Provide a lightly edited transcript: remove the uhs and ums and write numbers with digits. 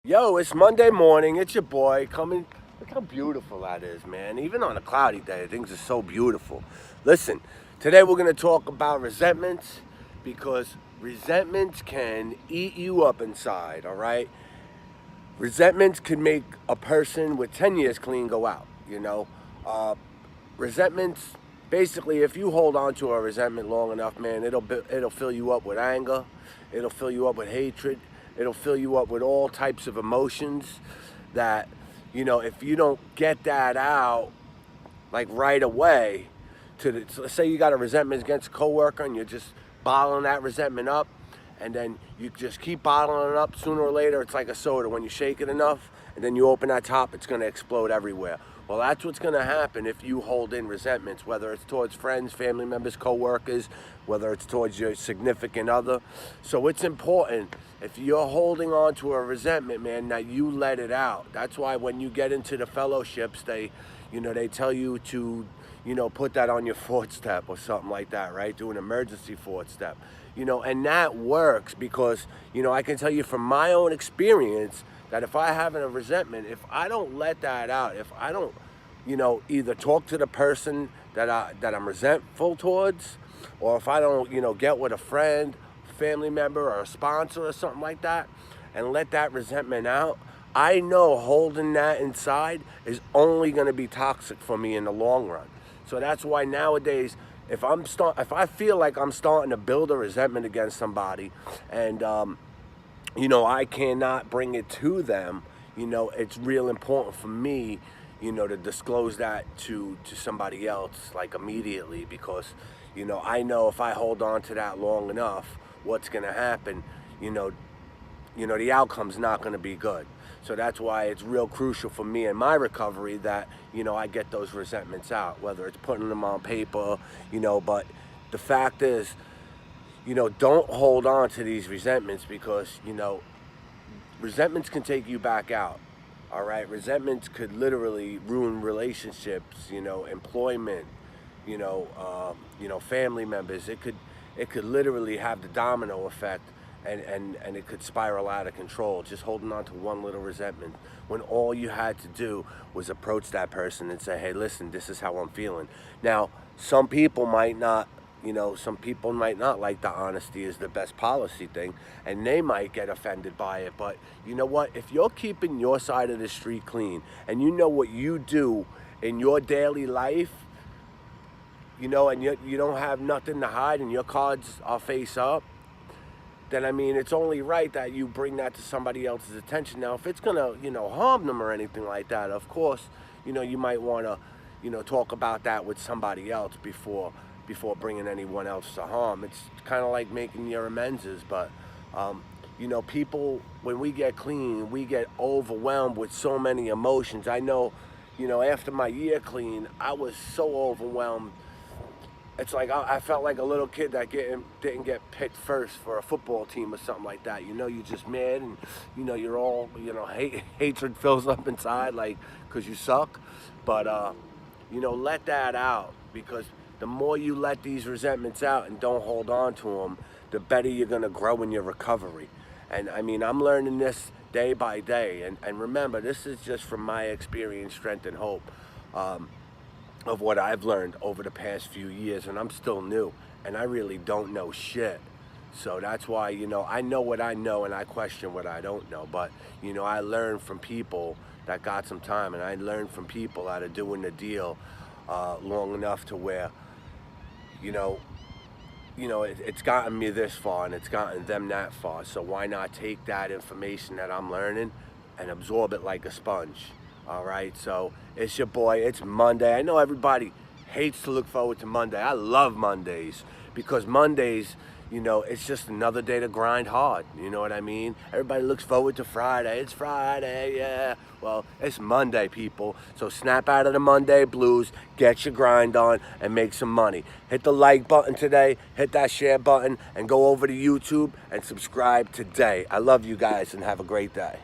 Yo, it's Monday morning. It's your boy coming. Look how beautiful that is, man. Even on a cloudy day, things are so beautiful. Listen, today we're going to talk about resentments because resentments can eat you up inside, all right? Resentments can make a person with 10 years clean go out, you know? Uh, Resentments, basically, if you hold on to a resentment long enough, man, it'll fill you up with anger, it'll fill you up with hatred, it'll fill you up with all types of emotions that, if you don't get that out like right away, so let's say you got a resentment against a coworker and you're just bottling that resentment up, and then you just keep bottling it up. Sooner or later, it's like a soda. When you shake it enough and then you open that top, it's going to explode everywhere. Well, that's what's going to happen if you hold in resentments, whether it's towards friends, family members, co-workers, whether it's towards your significant other. So it's important, if you're holding on to a resentment, man, that you let it out. That's why when you get into the fellowships, they tell you to, put that on your fourth step or something like that, right? Do an emergency fourth step. And that works because, I can tell you from my own experience that if I have a resentment, if I don't let that out, if I don't, either talk to the person that I'm resentful towards, or if I don't, get with a friend, family member, or a sponsor or something like that, and let that resentment out, I know holding that inside is only going to be toxic for me in the long run. So that's why nowadays, if I feel like I'm starting to build a resentment against somebody, and I cannot bring it to them, it's real important for me, to disclose that to somebody else, like immediately, because, I know if I hold on to that long enough, what's going to happen, the outcome's not going to be good. So that's why it's real crucial for me in my recovery that, I get those resentments out, whether it's putting them on paper, but the fact is, don't hold on to these resentments because, resentments can take you back out. All right. Resentments could literally ruin relationships, employment, family members. It could literally have the domino effect, and it could spiral out of control, just holding on to one little resentment when all you had to do was approach that person and say, hey, listen, this is how I'm feeling. Now, some people might not like the honesty is the best policy thing, and they might get offended by it. But you know what? If you're keeping your side of the street clean and you know what you do in your daily life, and you don't have nothing to hide and your cards are face up, then it's only right that you bring that to somebody else's attention. Now, if it's gonna, harm them or anything like that, of course, you might want to, talk about that with somebody else before bringing anyone else to harm. It's kind of like making your amends, but people, when we get clean, we get overwhelmed with so many emotions. I know, after my year clean, I was so overwhelmed. It's like I felt like a little kid that didn't get picked first for a football team or something like that. You're just mad, and you're all, hatred fills up inside, like, because you suck. But let that out, because the more you let these resentments out and don't hold on to them, the better you're gonna grow in your recovery. And I'm learning this day by day. And remember, this is just from my experience, strength, and hope. Of what I've learned over the past few years, and I'm still new, and I really don't know shit. So that's why, I know what I know and I question what I don't know. But, I learn from people that got some time, and I learn from people that are doing the deal long enough to where, it's gotten me this far and it's gotten them that far. So why not take that information that I'm learning and absorb it like a sponge? All right, so it's your boy. It's Monday. I know everybody hates to look forward to Monday. I love Mondays because Mondays, it's just another day to grind hard. You know what I mean? Everybody looks forward to Friday. It's Friday, yeah. Well, it's Monday, people. So snap out of the Monday blues, get your grind on, and make some money. Hit the like button today, hit that share button, and go over to YouTube and subscribe today. I love you guys, and have a great day.